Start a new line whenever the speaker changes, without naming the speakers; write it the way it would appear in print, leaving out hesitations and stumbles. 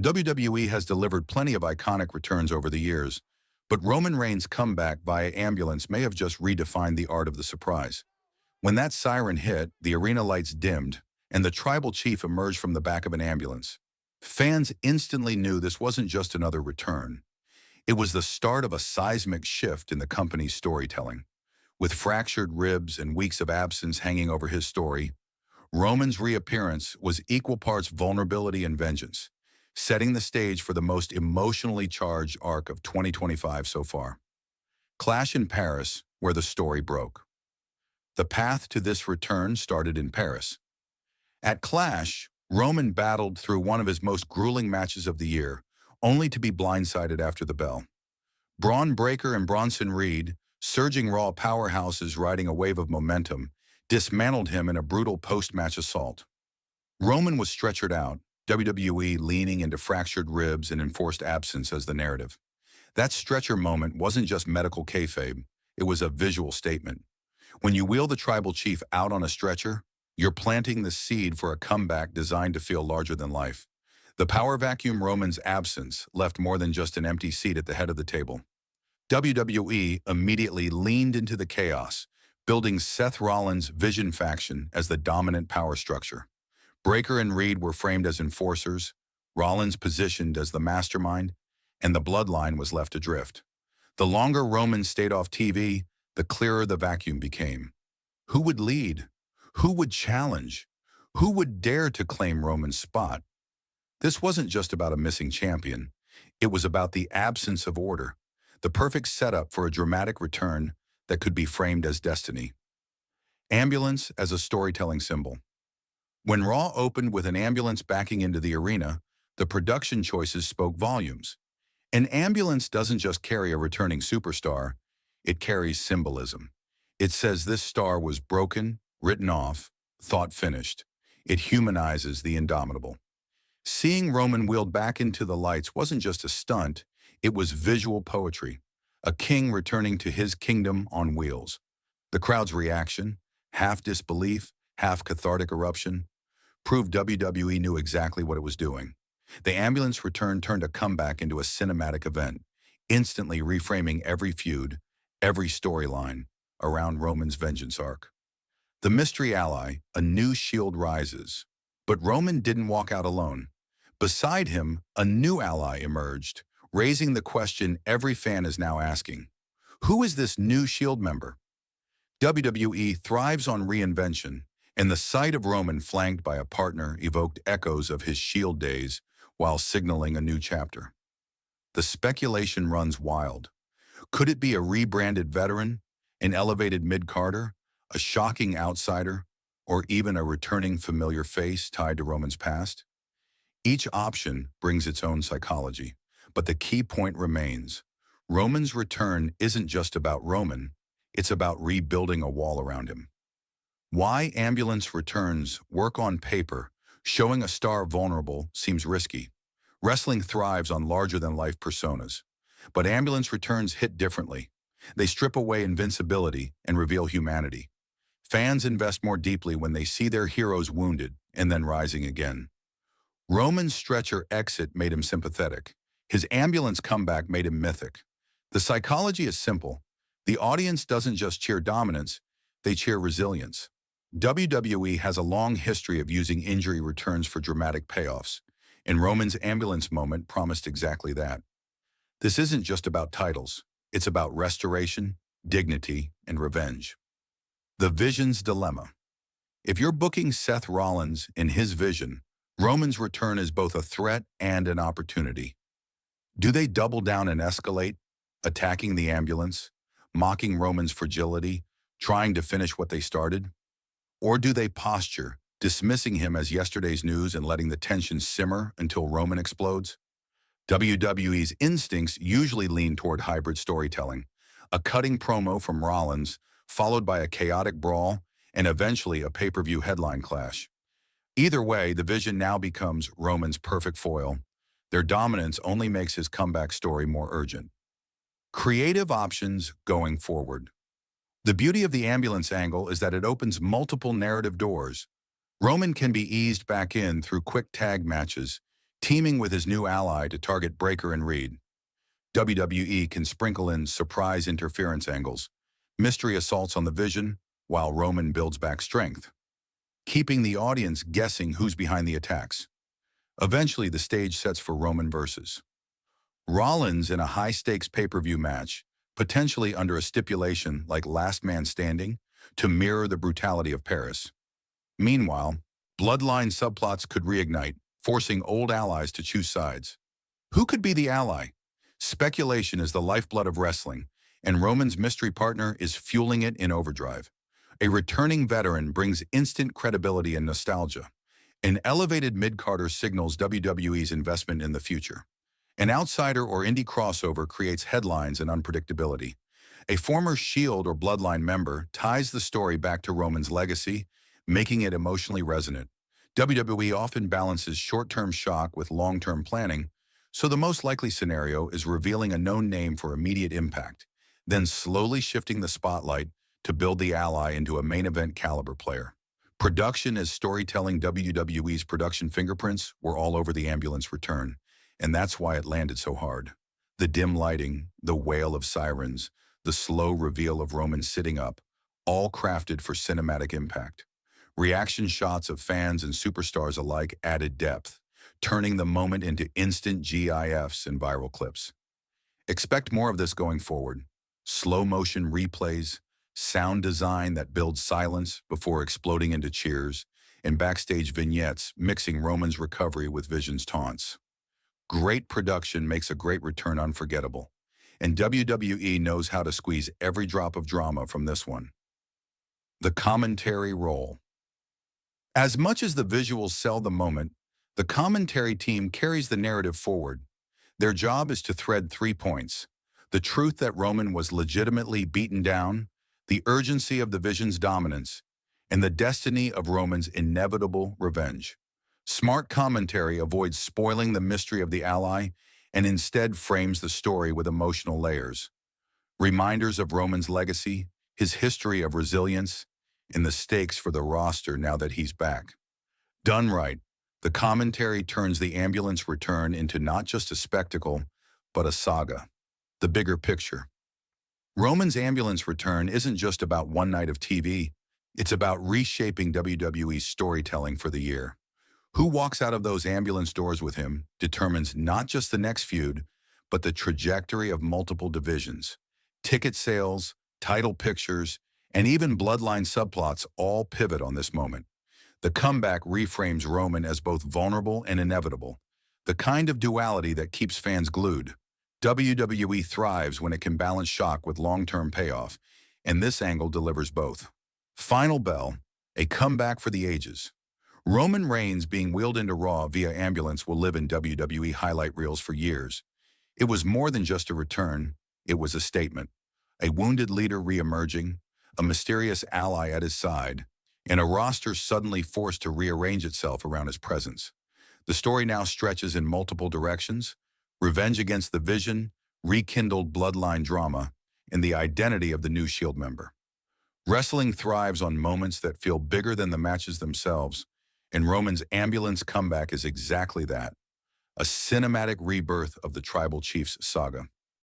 WWE has delivered plenty of iconic returns over the years, but Roman Reigns' comeback via ambulance may have just redefined the art of the surprise. When that siren hit, the arena lights dimmed, and the tribal chief emerged from the back of an ambulance. Fans instantly knew this wasn't just another return. It was the start of a seismic shift in the company's storytelling. With fractured ribs and weeks of absence hanging over his story, Roman's reappearance was equal parts vulnerability and vengeance, setting the stage for the most emotionally charged arc of 2025 so far. Clash in Paris, where the story broke. The path to this return started in Paris. At Clash, Roman battled through one of his most grueling matches of the year, only to be blindsided after the bell. Braun Breaker and Bronson Reed, surging Raw powerhouses riding a wave of momentum, dismantled him in a brutal post-match assault. Roman was stretchered out, WWE leaning into fractured ribs and enforced absence as the narrative. That stretcher moment wasn't just medical kayfabe, it was a visual statement. When you wheel the tribal chief out on a stretcher, you're planting the seed for a comeback designed to feel larger than life. The power vacuum Roman's absence left more than just an empty seat at the head of the table. WWE immediately leaned into the chaos, building Seth Rollins' Vision faction as the dominant power structure. Breaker and Reed were framed as enforcers, Rollins positioned as the mastermind, and the bloodline was left adrift. The longer Roman stayed off TV, the clearer the vacuum became. Who would lead? Who would challenge? Who would dare to claim Roman's spot? This wasn't just about a missing champion. It was about the absence of order, the perfect setup for a dramatic return that could be framed as destiny. Ambulance as a storytelling symbol. When Raw opened with an ambulance backing into the arena, the production choices spoke volumes. An ambulance doesn't just carry a returning superstar, it carries symbolism. It says this star was broken, written off, thought finished. It humanizes the indomitable. Seeing Roman wheeled back into the lights wasn't just a stunt, it was visual poetry. A king returning to his kingdom on wheels. The crowd's reaction, half disbelief, half cathartic eruption, proved WWE knew exactly what it was doing. The ambulance return turned a comeback into a cinematic event, instantly reframing every feud, every storyline around Roman's vengeance arc. The mystery ally, a new shield rises. But Roman didn't walk out alone. Beside him, a new ally emerged, raising the question every fan is now asking. Who is this new shield member? WWE thrives on reinvention, and the sight of Roman flanked by a partner evoked echoes of his shield days while signaling a new chapter. The speculation runs wild. Could it be a rebranded veteran, an elevated mid-carder, a shocking outsider, or even a returning familiar face tied to Roman's past? Each option brings its own psychology, but the key point remains. Roman's return isn't just about Roman, it's about rebuilding a wall around him. Why ambulance returns work on paper, showing a star vulnerable seems risky. Wrestling thrives on larger-than-life personas, but ambulance returns hit differently. They strip away invincibility and reveal humanity. Fans invest more deeply when they see their heroes wounded and then rising again. Roman's stretcher exit made him sympathetic. His ambulance comeback made him mythic. The psychology is simple. The audience doesn't just cheer dominance, they cheer resilience. WWE has a long history of using injury returns for dramatic payoffs, and Roman's ambulance moment promised exactly that. This isn't just about titles. It's about restoration, dignity, and revenge. The Vision's Dilemma. If you're booking Seth Rollins in his vision, Roman's return is both a threat and an opportunity. Do they double down and escalate, attacking the ambulance, mocking Roman's fragility, trying to finish what they started? Or do they posture, dismissing him as yesterday's news and letting the tension simmer until Roman explodes? WWE's instincts usually lean toward hybrid storytelling, a cutting promo from Rollins, followed by a chaotic brawl, and eventually a pay-per-view headline clash. Either way, the Vision now becomes Roman's perfect foil. Their dominance only makes his comeback story more urgent. Creative options going forward. The beauty of the ambulance angle is that it opens multiple narrative doors. Roman can be eased back in through quick tag matches, Teaming with his new ally to target Breakker and Reed, WWE can sprinkle in surprise interference angles, mystery assaults on the Vision, while Roman builds back strength, keeping the audience guessing who's behind the attacks. Eventually, the stage sets for Roman versus Rollins in a high-stakes pay-per-view match, potentially under a stipulation like last man standing, to mirror the brutality of Paris. Meanwhile, bloodline subplots could reignite, forcing old allies to choose sides. Who could be the ally? Speculation is the lifeblood of wrestling, and Roman's mystery partner is fueling it in overdrive. A returning veteran brings instant credibility and nostalgia. An elevated mid-carder signals WWE's investment in the future. An outsider or indie crossover creates headlines and unpredictability. A former Shield or Bloodline member ties the story back to Roman's legacy, making it emotionally resonant. WWE often balances short-term shock with long-term planning, so the most likely scenario is revealing a known name for immediate impact, then slowly shifting the spotlight to build the ally into a main event caliber player. Production as storytelling. WWE's production fingerprints were all over the ambulance return, and that's why it landed so hard. The dim lighting, the wail of sirens, the slow reveal of Roman sitting up, all crafted for cinematic impact. Reaction shots of fans and superstars alike added depth, turning the moment into instant GIFs and viral clips. Expect more of this going forward. Slow motion replays, sound design that builds silence before exploding into cheers, and backstage vignettes mixing Roman's recovery with Vision's taunts. Great production makes a great return unforgettable, and WWE knows how to squeeze every drop of drama from this one. The commentary role. As much as the visuals sell the moment, the commentary team carries the narrative forward. Their job is to thread 3 points: the truth that Roman was legitimately beaten down, the urgency of the Vision's dominance, and the destiny of Roman's inevitable revenge. Smart commentary avoids spoiling the mystery of the ally and instead frames the story with emotional layers. Reminders of Roman's legacy, his history of resilience, and the stakes for the roster now that he's back. Done right, the commentary turns the ambulance return into not just a spectacle, but a saga. The bigger picture. Roman's ambulance return isn't just about one night of TV, it's about reshaping WWE's storytelling for the year. Who walks out of those ambulance doors with him determines not just the next feud, but the trajectory of multiple divisions. Ticket sales, title pictures, and even bloodline subplots all pivot on this moment. The comeback reframes Roman as both vulnerable and inevitable, the kind of duality that keeps fans glued. WWE thrives when it can balance shock with long-term payoff, and this angle delivers both. Final bell, a comeback for the ages. Roman Reigns being wheeled into Raw via ambulance will live in WWE highlight reels for years. It was more than just a return, it was a statement. A wounded leader re-emerging, a mysterious ally at his side, and a roster suddenly forced to rearrange itself around his presence. The story now stretches in multiple directions: revenge against the Vision, rekindled bloodline drama, and the identity of the new Shield member. Wrestling thrives on moments that feel bigger than the matches themselves, and Roman's ambulance comeback is exactly that, a cinematic rebirth of the Tribal Chiefs saga.